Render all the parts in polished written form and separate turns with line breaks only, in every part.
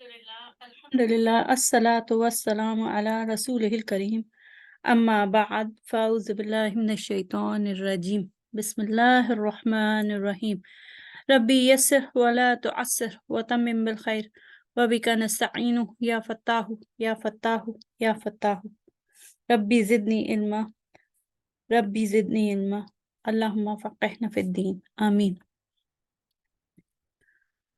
الحمدللہ الصلاۃ والسلام علی رسول الکریم اما بعد فاعوذ باللہ من الشیطان الرجیم بسم اللہ الرحمن الرحیم ربی یسر ولا تعسر وتمم بالخیر وبک نستعین یا فتاح یا فتاح یا فتاح ربی زدنی علما ربی زدنی علما اللہم فقہنا فی الدین آمین۔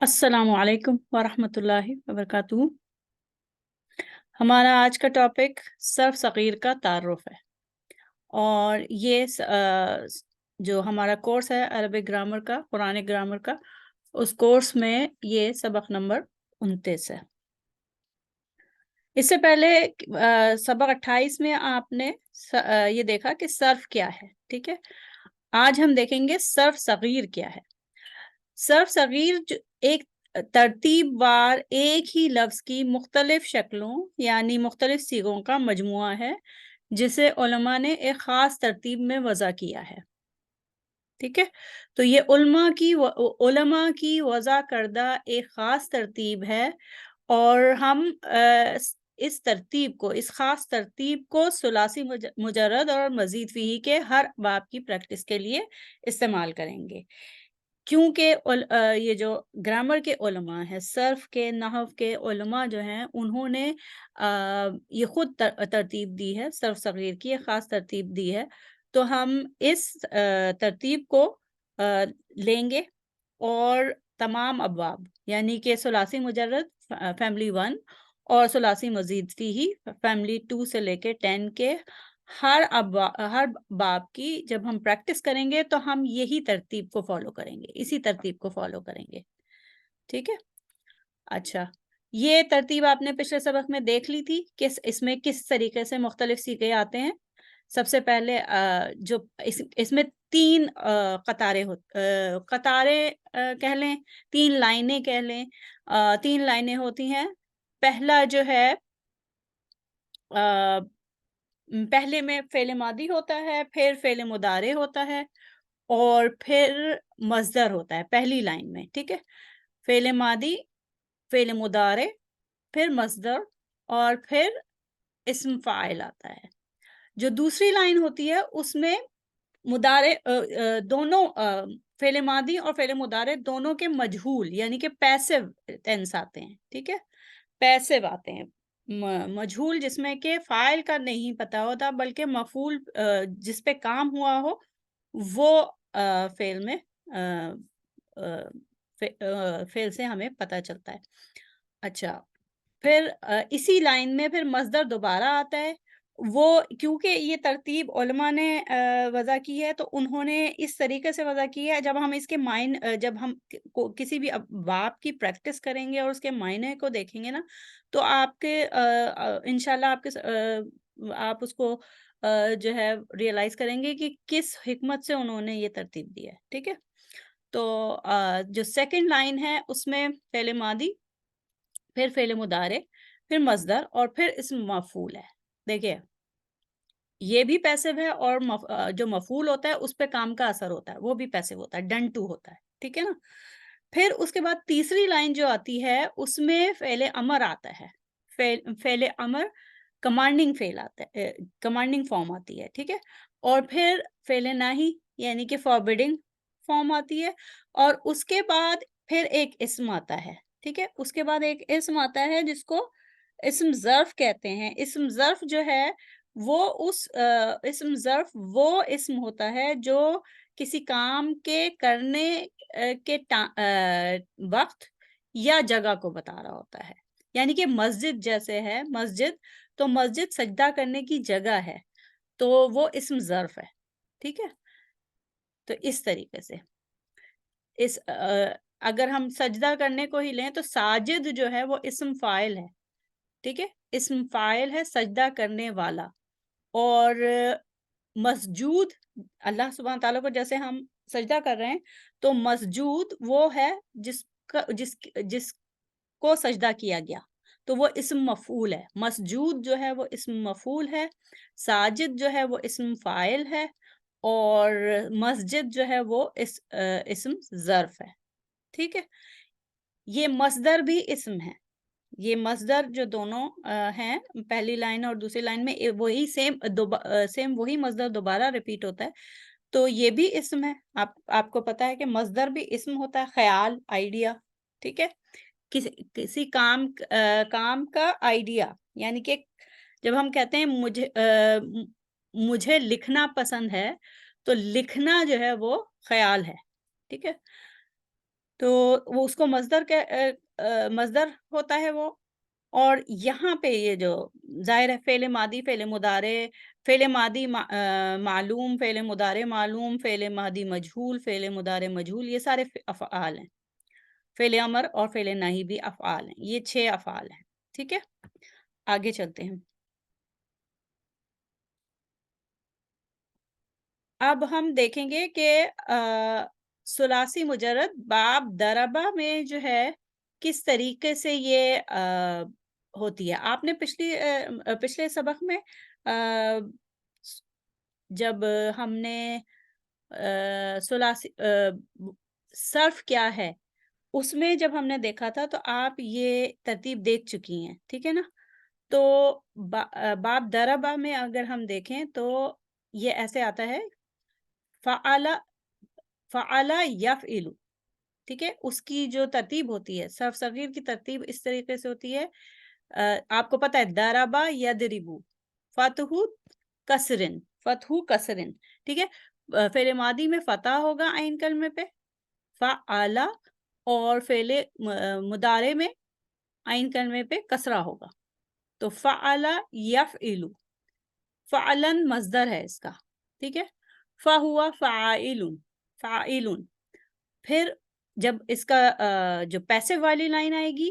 السلام علیکم ورحمۃ اللہ وبرکاتہ۔ ہمارا آج کا ٹاپک صرف صغیر کا تعارف ہے، اور یہ جو ہمارا کورس ہے عربک گرامر کا، قرآنک گرامر کا، اس کورس میں یہ سبق نمبر 29 ہے۔ اس سے پہلے سبق 28 میں آپ نے یہ دیکھا کہ صرف کیا ہے، ٹھیک ہے۔ آج ہم دیکھیں گے صرف صغیر کیا ہے۔ صرف صغیر ایک ترتیب وار ایک ہی لفظ کی مختلف شکلوں یعنی مختلف صیغوں کا مجموعہ ہے، جسے علماء نے ایک خاص ترتیب میں وضع کیا ہے، ٹھیک ہے۔ تو یہ علماء کی وضع کردہ ایک خاص ترتیب ہے، اور ہم اس خاص ترتیب کو ثلاثی مجرد اور مزید فیہ کے ہر باب کی پریکٹس کے لیے استعمال کریں گے، کیونکہ یہ جو گرامر کے علماء ہیں، صرف کے، نحو کے علماء جو ہیں، انہوں نے یہ خود ترتیب دی ہے، صرف صغیر کی ایک خاص ترتیب دی ہے۔ تو ہم اس ترتیب کو لیں گے، اور تمام ابواب یعنی کہ ثلاثی مجرد فیملی 1 اور ثلاثی مزید فیہ فیملی 2 سے لے کے 10 کے ہر باب کی جب ہم پریکٹس کریں گے تو ہم یہی ترتیب کو فالو کریں گے، اسی ترتیب کو فالو کریں گے، ٹھیک ہے۔ اچھا، یہ ترتیب آپ نے پچھلے سبق میں دیکھ لی تھی کہ اس میں کس طریقے سے مختلف صیغے آتے ہیں۔ سب سے پہلے جو اس میں 3 قطاریں کہہ لیں، 3 لائنیں کہہ لیں، 3 لائنیں ہوتی ہیں۔ پہلا جو ہے پہلے میں فعل ماضی ہوتا ہے، پھر فعل مضارع ہوتا ہے، اور پھر مصدر ہوتا ہے پہلی لائن میں، ٹھیک ہے۔ فعل ماضی، فعل مضارع، پھر مصدر، اور پھر اسم فاعل آتا ہے۔ جو دوسری لائن ہوتی ہے اس میں دونوں فعل ماضی اور فعل مضارع دونوں کے مجہول یعنی کہ پیسو ٹینس آتے ہیں، ٹھیک ہے، پیسو آتے ہیں، مجہول جس میں کہ فاعل کا نہیں پتا ہوتا بلکہ مفعول جس پہ کام ہوا ہو وہ فعل میں فعل سے ہمیں پتہ چلتا ہے۔ اچھا، پھر اسی لائن میں پھر مصدر دوبارہ آتا ہے۔ وہ کیونکہ یہ ترتیب علماء نے وضع کی ہے تو انہوں نے اس طریقے سے وضع کی ہے، جب ہم اس کے جب ہم کسی بھی باب کی پریکٹس کریں گے اور اس کے معنی کو دیکھیں گے نا، تو آپ کے انشاءاللہ آپ اس کو جو ہے ریئلائز کریں گے کہ کس حکمت سے انہوں نے یہ ترتیب دی ہے، ٹھیک ہے۔ تو جو سیکنڈ لائن ہے اس میں فعل ماضی، پھر فعل مضارع، پھر مصدر، اور پھر اسم مفعول ہے۔ دیکھیے، یہ بھی پیسو ہے، اور جو مفعول ہوتا ہے اس پہ کام کا اثر ہوتا ہے، وہ بھی پیسو ہوتا ہے، ڈن ٹو ہوتا ہے، ٹھیک ہے نا۔ پھر اس کے بعد تیسری لائن جو آتی ہے اس میں فعل امر آتا ہے۔ فعل امر کمانڈنگ فعل آتا ہے، کمانڈنگ فارم آتی ہے، ٹھیک ہے۔ اور پھر فعل نہی یعنی کہ فاربیڈنگ فارم آتی ہے، اور اس کے بعد پھر ایک اسم آتا ہے، ٹھیک ہے۔ اس کے بعد ایک اسم آتا ہے جس کو اسم ظرف کہتے ہیں۔ اسم ظرف جو ہے وہ اسم ظرف وہ اسم ہوتا ہے جو کسی کام کے کرنے کے وقت یا جگہ کو بتا رہا ہوتا ہے، یعنی کہ مسجد جیسے ہے، مسجد تو مسجد سجدہ کرنے کی جگہ ہے، تو وہ اسم ظرف ہے، ٹھیک ہے۔ تو اس طریقے سے اگر ہم سجدہ کرنے کو ہی لیں تو ساجد جو ہے وہ اسم فاعل ہے، ٹھیک ہے، اسم فاعل ہے، سجدہ کرنے والا۔ اور مسجود، اللہ سبحانہ تعالیٰ کو جیسے ہم سجدہ کر رہے ہیں، تو مسجود وہ ہے جس کو سجدہ کیا گیا، تو وہ اسم مفعول ہے۔ مسجود جو ہے وہ اسم مفعول ہے، ساجد جو ہے وہ اسم فاعل ہے، اور مسجد جو ہے وہ اسم ظرف ہے، ٹھیک ہے۔ یہ مصدر بھی اسم ہے، یہ مصدر جو دونوں ہیں پہلی لائن اور دوسری لائن میں وہی سیم وہی مصدر دوبارہ ریپیٹ ہوتا ہے، تو یہ بھی اسم ہے. آپ کو پتا ہے کہ مصدر بھی اسم ہوتا ہے، خیال، آئیڈیا. ٹھیک ہے، کسی کام کا آئیڈیا، یعنی کہ جب ہم کہتے ہیں مجھے لکھنا پسند ہے، تو لکھنا جو ہے وہ خیال ہے. ٹھیک ہے، تو وہ اس کو مصدر ہوتا ہے وہ. اور یہاں پہ یہ جو ظاہر ہے فعل ماضی، فعل مضارع، فعل ماضی معلوم، فعل مضارع معلوم، فعل ماضی مجہول، فعل مضارع مجہول، یہ سارے افعال ہیں. فعل امر اور فعل نہی بھی افعال ہیں. یہ 6 افعال ہیں. ٹھیک ہے، آگے چلتے ہیں. اب ہم دیکھیں گے کہ ثلاثی مجرد باب دربہ میں جو ہے کس طریقے سے یہ ہوتی ہے. آپ نے پچھلے سبق میں جب ہم نے ثلاثی صرف کیا ہے اس میں جب ہم نے دیکھا تھا تو آپ یہ ترتیب دیکھ چکی ہیں. ٹھیک ہے نا. تو باب دربہ میں اگر ہم دیکھیں تو یہ ایسے آتا ہے فعل یفعل. ٹھیک ہے، اس کی جو ترتیب ہوتی ہے صرف صغیر کی ترتیب اس طریقے سے ہوتی ہے. آپ کو پتا ہے دربا یدربو، فتح کسرن، فتح کسرن. ٹھیک ہے، فعل ماضی میں فتح ہوگا عین کلمے پہ، فعل، اور فعل مضارع میں عین کلمے پہ کسرہ ہوگا. تو فعل یفعل، فعلن مصدر ہے اس کا. ٹھیک ہے، فہو فاعل، فاعل. پھر جب اس کا جو پیسو والی لائن آئے گی،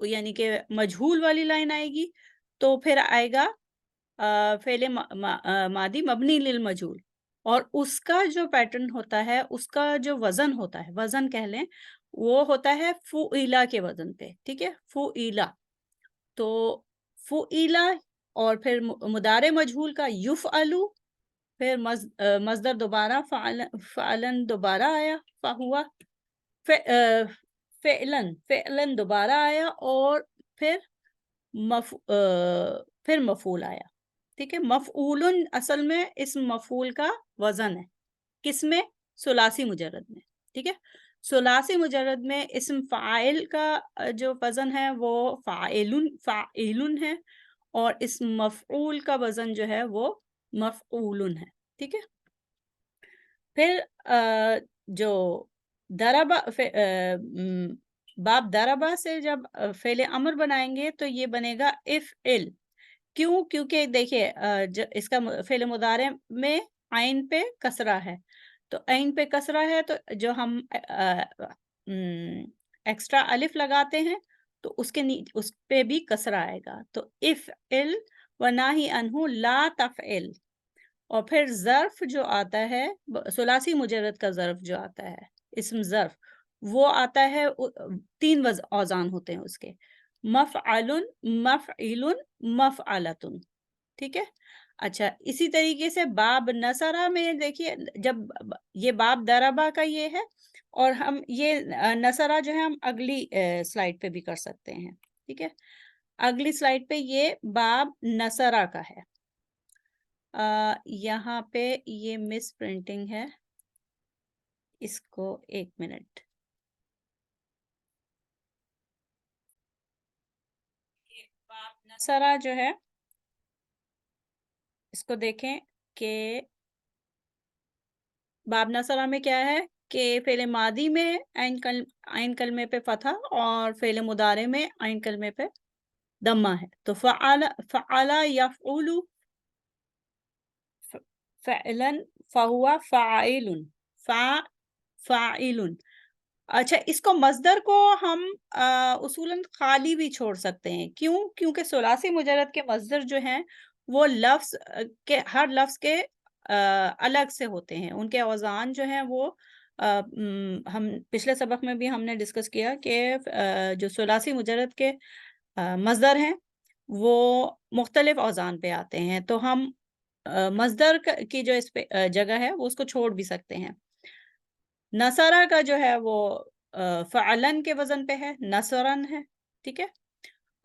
یعنی کہ مجہول والی لائن آئے گی، تو پھر آئے گا فعل ماضی مبنی للمجہول. اور اس کا جو پیٹرن ہوتا ہے، اس کا جو وزن ہوتا ہے، وزن کہہ لیں، وہ ہوتا ہے فعیلا کے وزن پہ. ٹھیک ہے، فعیلا. تو فعیلا اور پھر مضارع مجہول کا یفعلو، پھر مصدر دوبارہ فعلن دوبارہ آیا، فہوا فعلن دوبارہ آیا، اور پھر مفعول آیا. ٹھیک ہے، مفعول اصل میں اسم مفعول کا وزن ہے. کس میں؟ ثلاثی مجرد میں. ٹھیک ہے، ثلاثی مجرد میں اسم فاعل کا جو وزن ہے وہ فاعل ہے، اور اسم مفعول کا وزن جو ہے وہ مفعول ہے. ٹھیک ہے، پھر جو دربا باب دربا سے جب فعل امر بنائیں گے تو یہ بنے گا افعل. کیوں؟ کیونکہ دیکھیے اس کا فعل مضارع میں عین پہ کسرہ ہے، تو عین پہ کسرہ ہے تو جو ہم ایکسٹرا الف لگاتے ہیں تو اس پہ بھی کسرہ آئے گا. تو افعل وناہی عنہ لا تفعل. اور پھر ظرف جو آتا ہے، ثلاثی مجرد کا ظرف جو آتا ہے، اسم ظرف، وہ آتا ہے 3 اوزان ہوتے ہیں اس کے، مفعل، مفعیل، مفعلۃ. ٹھیک ہے، اچھا اسی طریقے سے باب نصرہ میں دیکھیے، جب یہ باب دربہ کا یہ ہے، اور ہم یہ نصرہ جو ہے ہم اگلی سلائیڈ پہ بھی کر سکتے ہیں. ٹھیک ہے، اگلی سلائیڈ پہ یہ باب نصرہ کا ہے. یہاں پہ یہ مس پرنٹنگ ہے، اس کو 1 منٹ. باب نصرہ جو ہے اس کو دیکھیں کہ باب نصرہ میں کیا ہے کہ فعل ماضی میں عین کلمے پہ فتح، اور فعل مضارع میں عین کلمے پہ دمہ ہے. تو فعل یفعل فعلا فہو فاعل، فاعل. اچھا، اس کو مصدر کو ہم اصولاً خالی بھی چھوڑ سکتے ہیں. کیوں؟ کیونکہ ثلاثی مجرد کے مصدر جو ہیں وہ لفظ کے ہر لفظ کے الگ سے ہوتے ہیں. ان کے اوزان جو ہیں وہ ہم پچھلے سبق میں بھی ہم نے ڈسکس کیا کہ جو ثلاثی مجرد کے مصدر ہیں وہ مختلف اوزان پہ آتے ہیں. تو ہم مصدر کی جو اس پہ جگہ ہے وہ اس کو چھوڑ بھی سکتے ہیں. نصرہ کا جو ہے وہ فعلن کے وزن پہ ہے، نصرن ہے. ٹھیک ہے،